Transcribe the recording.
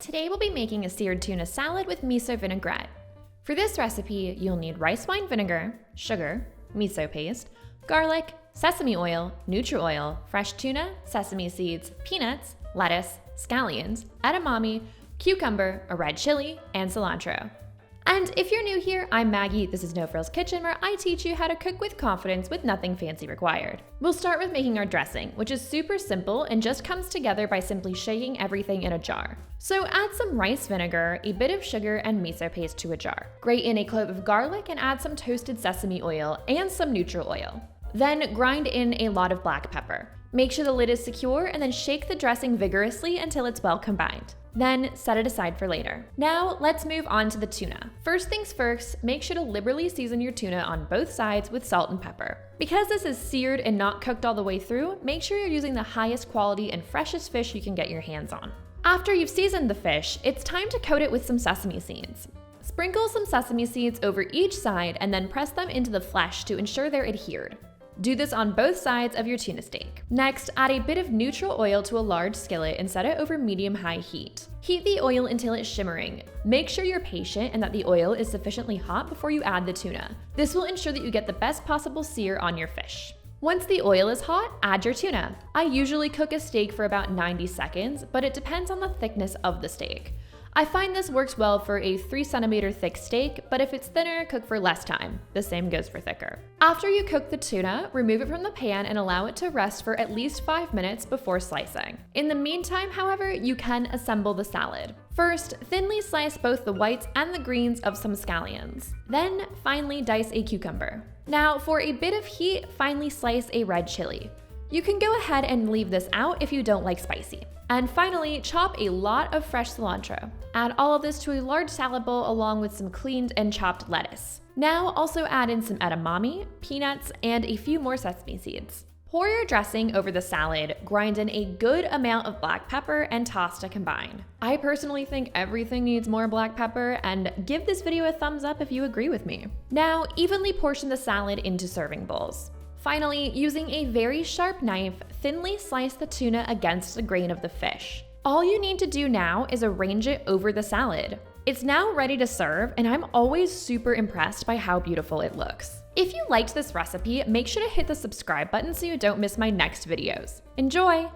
Today we'll be making a seared tuna salad with miso vinaigrette. For this recipe, you'll need rice wine vinegar, sugar, miso paste, garlic, sesame oil, neutral oil, fresh tuna, sesame seeds, peanuts, lettuce, scallions, edamame, cucumber, a red chili, and cilantro. And if you're new here, I'm Maggie. This is No Frills Kitchen, where I teach you how to cook with confidence with nothing fancy required. We'll start with making our dressing, which is super simple and just comes together by simply shaking everything in a jar. So add some rice vinegar, a bit of sugar, and miso paste to a jar. Grate in a clove of garlic and add some toasted sesame oil and some neutral oil. Then grind in a lot of black pepper. Make sure the lid is secure and then shake the dressing vigorously until it's well combined. Then set it aside for later. Now let's move on to the tuna. First things first, make sure to liberally season your tuna on both sides with salt and pepper. Because this is seared and not cooked all the way through, make sure you're using the highest quality and freshest fish you can get your hands on. After you've seasoned the fish, it's time to coat it with some sesame seeds. Sprinkle some sesame seeds over each side and then press them into the flesh to ensure they're adhered. Do this on both sides of your tuna steak. Next, add a bit of neutral oil to a large skillet and set it over medium-high heat. Heat the oil until it's shimmering. Make sure you're patient and that the oil is sufficiently hot before you add the tuna. This will ensure that you get the best possible sear on your fish. Once the oil is hot, add your tuna. I usually cook a steak for about 90 seconds, but it depends on the thickness of the steak. I find this works well for a 3 cm thick steak, but if it's thinner, cook for less time. The same goes for thicker. After you cook the tuna, remove it from the pan and allow it to rest for at least 5 minutes before slicing. In the meantime, however, you can assemble the salad. First, thinly slice both the whites and the greens of some scallions. Then, finely dice a cucumber. Now, for a bit of heat, finely slice a red chili. You can go ahead and leave this out if you don't like spicy. And finally, chop a lot of fresh cilantro. Add all of this to a large salad bowl along with some cleaned and chopped lettuce. Now also add in some edamame, peanuts, and a few more sesame seeds. Pour your dressing over the salad, grind in a good amount of black pepper, and toss to combine. I personally think everything needs more black pepper, and give this video a thumbs up if you agree with me. Now, evenly portion the salad into serving bowls. Finally, using a very sharp knife, thinly slice the tuna against the grain of the fish. All you need to do now is arrange it over the salad. It's now ready to serve, and I'm always super impressed by how beautiful it looks. If you liked this recipe, make sure to hit the subscribe button so you don't miss my next videos. Enjoy!